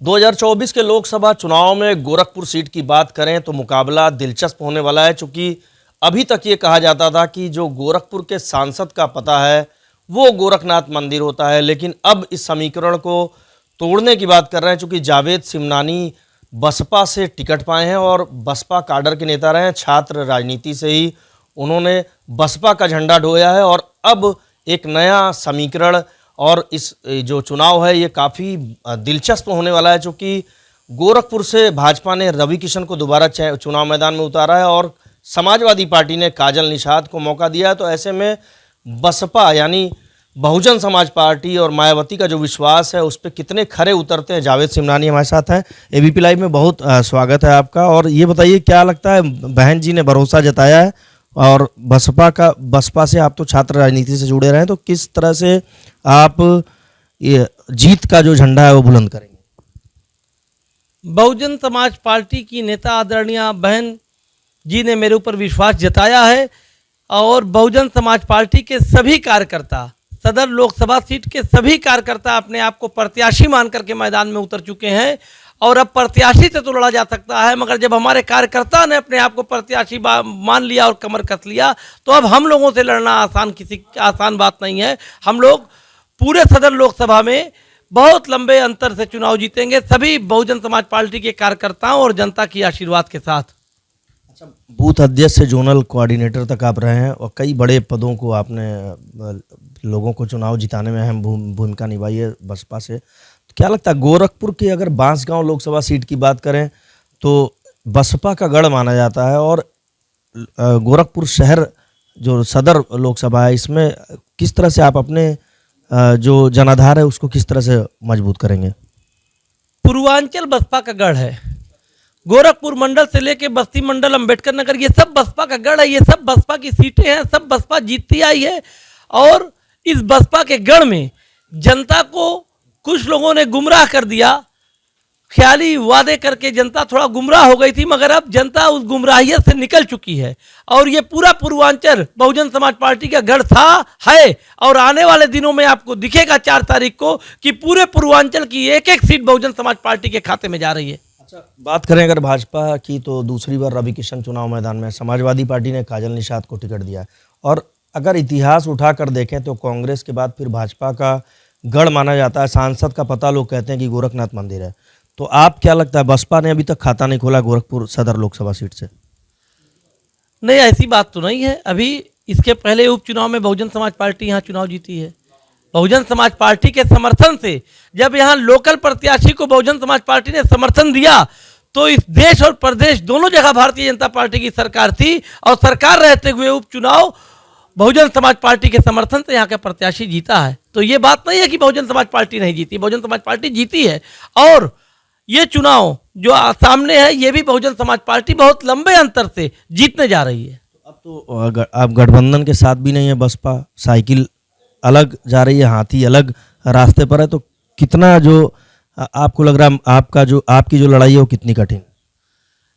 2024 के लोकसभा चुनाव में गोरखपुर सीट की बात करें तो मुकाबला दिलचस्प होने वाला है, चूंकि अभी तक ये कहा जाता था कि जो गोरखपुर के सांसद का पता है वो गोरखनाथ मंदिर होता है, लेकिन अब इस समीकरण को तोड़ने की बात कर रहे हैं, चूंकि जावेद सिमनानी बसपा से टिकट पाए हैं और बसपा काडर के नेता रहे हैं। छात्र राजनीति से ही उन्होंने बसपा का झंडा ढोया है और अब एक नया समीकरण और इस जो चुनाव है ये काफ़ी दिलचस्प होने वाला है, क्योंकि गोरखपुर से भाजपा ने रवि किशन को दोबारा चुनाव मैदान में उतारा है और समाजवादी पार्टी ने काजल निषाद को मौका दिया है। तो ऐसे में बसपा यानी बहुजन समाज पार्टी और मायावती का जो विश्वास है उस पर कितने खरे उतरते हैं। जावेद सिमनानी हमारे साथ हैं। एबीपी लाइव में बहुत स्वागत है आपका। और ये बताइए, क्या लगता है, बहन जी ने भरोसा जताया है और बसपा से आप तो छात्र राजनीति से जुड़े रहे हैं, तो किस तरह से आप ये जीत का जो झंडा है वो बुलंद करेंगे? बहुजन समाज पार्टी की नेता आदरणीय बहन जी ने मेरे ऊपर विश्वास जताया है और बहुजन समाज पार्टी के सभी कार्यकर्ता, सदर लोकसभा सीट के सभी कार्यकर्ता अपने आप को प्रत्याशी मान करके मैदान में उतर चुके हैं। और अब प्रत्याशी से तो लड़ा जा सकता है, मगर जब हमारे कार्यकर्ता ने अपने आप को प्रत्याशी मान लिया और कमर कस लिया तो अब हम लोगों से लड़ना आसान बात नहीं है। हम लोग पूरे सदर लोकसभा में बहुत लंबे अंतर से चुनाव जीतेंगे, सभी बहुजन समाज पार्टी के कार्यकर्ताओं और जनता की आशीर्वाद के साथ। अच्छा, बूथ अध्यक्ष से जोनल कोऑर्डिनेटर तक आप रहे हैं और कई बड़े पदों को आपने लोगों को चुनाव जिताने में अहम भूमिका निभाई है बसपा से। तो क्या लगता है, गोरखपुर की अगर बांसगांव लोकसभा सीट की बात करें तो बसपा का गढ़ माना जाता है और गोरखपुर शहर जो सदर लोकसभा है इसमें किस तरह से आप अपने जो जनाधार है उसको किस तरह से मजबूत करेंगे? पूर्वांचल बसपा का गढ़ है। गोरखपुर मंडल से लेके बस्ती मंडल, अंबेडकर नगर, ये सब बसपा का गढ़ है। ये सब बसपा की सीटें हैं, सब बसपा जीतती आई है। और इस बसपा के गढ़ में जनता को कुछ लोगों ने गुमराह कर दिया, ख्याली वादे करके जनता थोड़ा गुमराह हो गई थी, मगर अब जनता उस गुमराहियत से निकल चुकी है। और ये पूरा पूर्वांचल बहुजन समाज पार्टी का गढ़ था, है और आने वाले दिनों में आपको दिखेगा 4 तारीख को कि पूरे पूर्वांचल की एक एक सीट बहुजन समाज पार्टी के खाते में जा रही है। अच्छा, बात करें अगर भाजपा की तो दूसरी बार रवि किशन चुनाव मैदान में, समाजवादी पार्टी ने काजल निषाद को टिकट दिया है और अगर इतिहास उठाकर देखें तो कांग्रेस के बाद फिर भाजपा का गढ़ माना जाता है। सांसद का पता लोग कहते हैं कि गोरखनाथ मंदिर है। तो आप क्या लगता है, बसपा ने अभी तक खाता नहीं खोला गोरखपुर सदर लोकसभा सीट से? नहीं, ऐसी बात तो नहीं है। अभी इसके पहले उपचुनाव में बहुजन समाज पार्टी यहाँ चुनाव जीती है। बहुजन समाज पार्टी के समर्थन से जब यहाँ लोकल प्रत्याशी को बहुजन समाज पार्टी ने समर्थन दिया तो इस देश और प्रदेश दोनों जगह भारतीय जनता पार्टी की सरकार थी और सरकार रहते हुए उपचुनाव बहुजन समाज पार्टी के समर्थन से यहाँ का प्रत्याशी जीता है। तो ये बात नहीं है कि बहुजन समाज पार्टी नहीं जीती, बहुजन समाज पार्टी जीती है। और ये चुनाव जो सामने है ये भी बहुजन समाज पार्टी बहुत लंबे अंतर से जीतने जा रही है। अब तो आप गठबंधन के साथ भी नहीं है, बसपा साइकिल अलग जा रही है, हाथी अलग रास्ते पर है। तो कितना जो आपको लग रहा है आपकी जो लड़ाई है वो कितनी कठिन?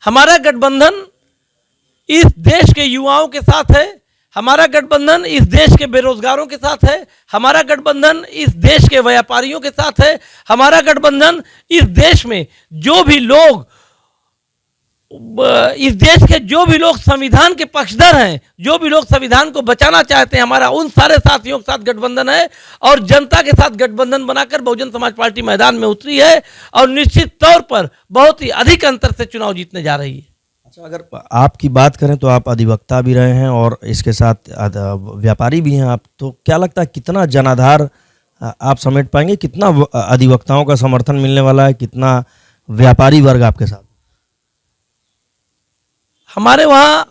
हमारा गठबंधन इस देश के युवाओं के साथ है, हमारा गठबंधन इस देश के बेरोजगारों के साथ है, हमारा गठबंधन इस देश के व्यापारियों के साथ है, हमारा गठबंधन इस देश में जो भी लोग, इस देश के जो भी लोग संविधान के पक्षधर हैं, जो भी लोग संविधान को बचाना चाहते हैं, हमारा उन सारे साथियों के साथ गठबंधन है। और जनता के साथ गठबंधन बनाकर बहुजन समाज पार्टी मैदान में उतरी है और निश्चित तौर पर बहुत ही अधिक अंतर से चुनाव जीतने जा रही है। अच्छा, अगर आपकी बात करें तो आप अधिवक्ता भी रहे हैं और इसके साथ व्यापारी भी हैं आप, तो क्या लगता है कितना जनाधार आप समेट पाएंगे? कितना अधिवक्ताओं का समर्थन मिलने वाला है? कितना व्यापारी वर्ग आपके साथ? हमारे वहाँ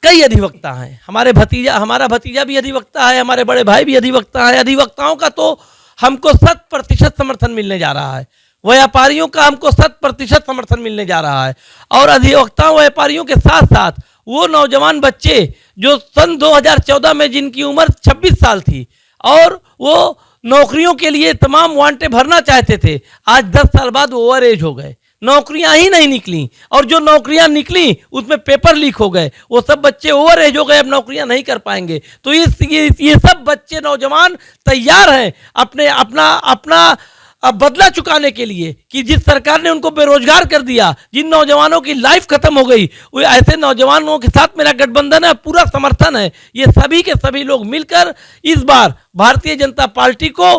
कई अधिवक्ता हैं। हमारा भतीजा भी अधिवक्ता है, हमारे बड़े भाई भी अधिवक्ता है। अधिवक्ताओं का तो हमको 100% समर्थन मिलने जा रहा है, व्यापारियों का हमको 100% समर्थन मिलने जा रहा है। और अधिवक्ताओं व्यापारियों के साथ साथ वो नौजवान बच्चे जो सन 2014 में जिनकी उम्र 26 साल थी और वो नौकरियों के लिए तमाम वांटे भरना चाहते थे, आज 10 साल बाद वो ओवर एज हो गए, नौकरियां ही नहीं निकली और जो नौकरियां निकली उसमें पेपर लीक हो गए, वो सब बच्चे ओवर एज हो गए, अब नौकरियां नहीं कर पाएंगे। तो ये सब बच्चे नौजवान तैयार हैं अपना अब बदला चुकाने के लिए कि जिस सरकार ने उनको बेरोजगार कर दिया, जिन नौजवानों की लाइफ खत्म हो गई, वो ऐसे नौजवानों के साथ मेरा गठबंधन है, पूरा समर्थन है। ये सभी के सभी लोग मिलकर इस बार भारतीय जनता पार्टी को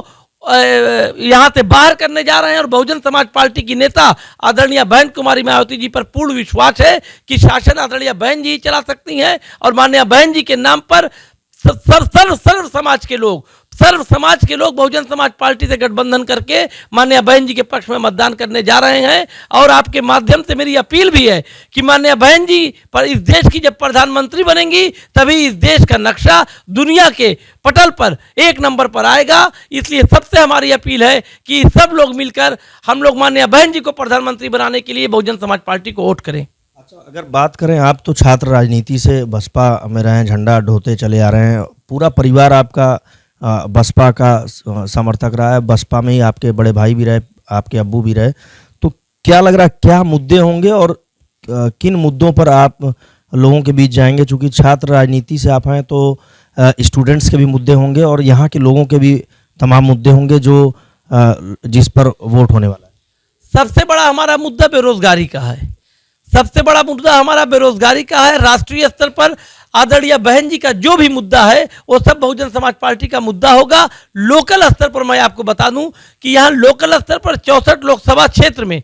यहां से बाहर करने जा रहे हैं। और बहुजन समाज पार्टी की नेता आदरणीय बहन कुमारी मायावती जी पर पूर्ण विश्वास है कि शासन आदरणीय बहन जी चला सकती हैं और माननीय बहन जी के नाम पर सर्व समाज के लोग बहुजन समाज पार्टी से गठबंधन करके माननीय बहन जी के पक्ष में मतदान करने जा रहे हैं। और आपके माध्यम से मेरी अपील भी है कि माननीय बहन जी पर इस देश की जब प्रधानमंत्री बनेंगी तभी इस देश का नक्शा दुनिया के पटल पर एक नंबर पर आएगा। इसलिए सबसे हमारी अपील है कि सब लोग मिलकर हम लोग माननीय बहन जी को प्रधानमंत्री बनाने के लिए बहुजन समाज पार्टी को वोट करें। अच्छा, अगर बात करें, आप तो छात्र राजनीति से बसपा में रहे हैं, झंडा ढोते चले आ रहे हैं, पूरा परिवार आपका बसपा का समर्थक रहा है, बसपा में ही आपके बड़े भाई भी रहे, आपके अब्बू भी रहे, तो क्या लग रहा है क्या मुद्दे होंगे और किन मुद्दों पर आप लोगों के बीच जाएंगे? चूंकि छात्र राजनीति से आप हैं तो स्टूडेंट्स के भी मुद्दे होंगे और यहाँ के लोगों के भी तमाम मुद्दे होंगे जो जिस पर वोट होने वाला है। सबसे बड़ा हमारा मुद्दा बेरोजगारी का है। सबसे बड़ा मुद्दा हमारा बेरोजगारी का है। राष्ट्रीय स्तर पर आदरणीय बहन जी का जो भी मुद्दा है वो सब बहुजन समाज पार्टी का मुद्दा होगा। लोकल स्तर पर मैं आपको बता दूं कि यहाँ लोकल स्तर पर 64 लोकसभा क्षेत्र में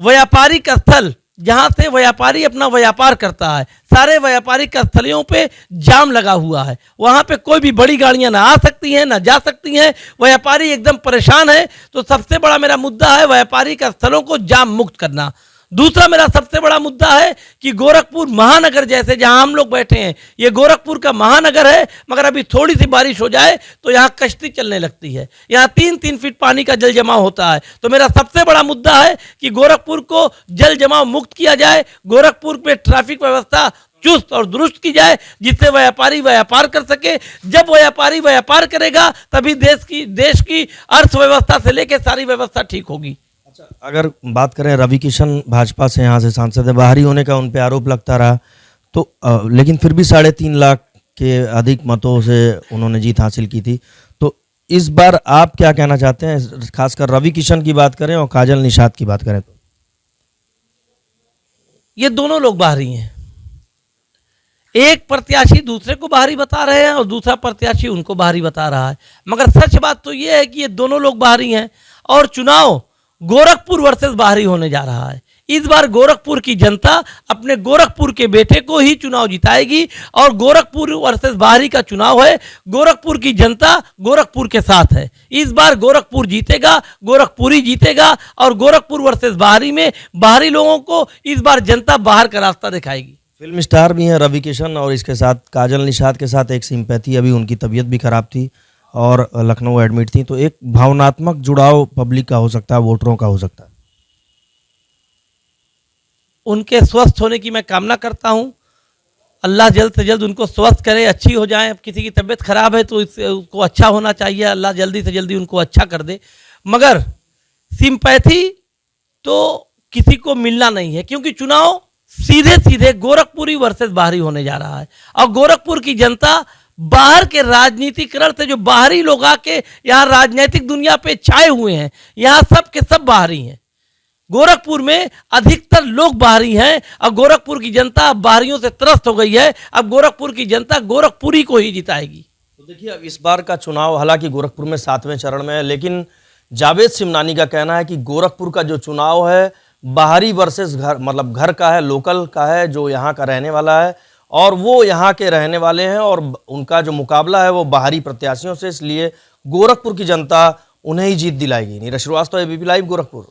व्यापारिक स्थल, जहां से व्यापारी अपना व्यापार करता है, सारे व्यापारिक स्थलों पे जाम लगा हुआ है। वहां पे कोई भी बड़ी गाड़ियां ना आ सकती हैं ना जा सकती हैं। व्यापारी एकदम परेशान है। तो सबसे बड़ा मेरा मुद्दा है व्यापारिक स्थलों को जाम मुक्त करना। दूसरा मेरा सबसे बड़ा मुद्दा है कि गोरखपुर महानगर, जैसे जहां हम लोग बैठे हैं, ये गोरखपुर का महानगर है, मगर अभी थोड़ी सी बारिश हो जाए तो यहाँ कश्ती चलने लगती है। यहाँ 3-3 फीट पानी का जल जमाव होता है। तो मेरा सबसे बड़ा मुद्दा है कि गोरखपुर को जल जमाव मुक्त किया जाए, गोरखपुर में ट्रैफिक व्यवस्था चुस्त और दुरुस्त की जाए, जिससे व्यापारी व्यापार कर सके। जब व्यापारी व्यापार करेगा तभी देश की अर्थव्यवस्था से लेकर सारी व्यवस्था ठीक होगी। अच्छा, अगर बात करें, रवि किशन भाजपा से यहाँ से सांसद है, बाहरी होने का उन पे आरोप लगता रहा, तो लेकिन फिर भी 3.5 लाख के अधिक मतों से उन्होंने जीत हासिल की थी। तो इस बार आप क्या कहना चाहते हैं, खासकर रवि किशन की बात करें और काजल निषाद की बात करें? तो ये दोनों लोग बाहरी हैं। एक प्रत्याशी दूसरे को बाहरी बता रहे हैं और दूसरा प्रत्याशी उनको बाहरी बता रहा है, मगर सच बात तो ये है कि ये दोनों लोग बाहरी हैं और चुनाव गोरखपुर वर्सेस बाहरी होने जा रहा है। इस बार गोरखपुर की जनता अपने गोरखपुर के बेटे को ही चुनाव जिताएगी और गोरखपुर वर्सेस बाहरी का चुनाव है। गोरखपुर की जनता गोरखपुर के साथ है। इस बार गोरखपुर जीतेगा, गोरखपुरी जीतेगा और गोरखपुर वर्सेस बाहरी में बाहरी लोगों को इस बार जनता बाहर का रास्ता दिखाएगी। फिल्म स्टार भी हैं रवि किशन और इसके साथ काजल निषाद के साथ एक सिंपैथी, अभी उनकी तबीयत भी खराब थी और लखनऊ एडमिट थी, तो एक भावनात्मक जुड़ाव पब्लिक का हो सकता है, वोटरों का हो सकता है। उनके स्वस्थ होने की मैं कामना करता हूं। अल्लाह जल्द से जल्द उनको स्वस्थ करे, अच्छी हो जाए। अब किसी की तबीयत खराब है तो उसको अच्छा होना चाहिए, अल्लाह जल्दी से जल्दी उनको अच्छा कर दे। मगर सिंपैथी तो किसी को मिलना नहीं है, क्योंकि चुनाव सीधे सीधे गोरखपुरी वर्सेस बाहरी होने जा रहा है। और गोरखपुर की जनता बाहर के राजनीतिकरण से, जो बाहरी लोग आके यहाँ राजनीतिक दुनिया पे छाए हुए हैं, यहाँ सब के सब बाहरी हैं। गोरखपुर में अधिकतर लोग बाहरी हैं और गोरखपुर की जनता अब बाहरियों से त्रस्त हो गई है। अब गोरखपुर की जनता गोरखपुरी को ही जिताएगी। तो देखिए, अब इस बार का चुनाव हालांकि गोरखपुर में 7वें चरण में है, लेकिन जावेद सिमनानी का कहना है कि गोरखपुर का जो चुनाव है बाहरी वर्सेस घर, मतलब घर का है, लोकल का है, जो यहाँ का रहने वाला है और वो यहाँ के रहने वाले हैं और उनका जो मुकाबला है वो बाहरी प्रत्याशियों से, इसलिए गोरखपुर की जनता उन्हें ही जीत दिलाएगी। Neeraj Srivastava, ABP live, Gorakhpur.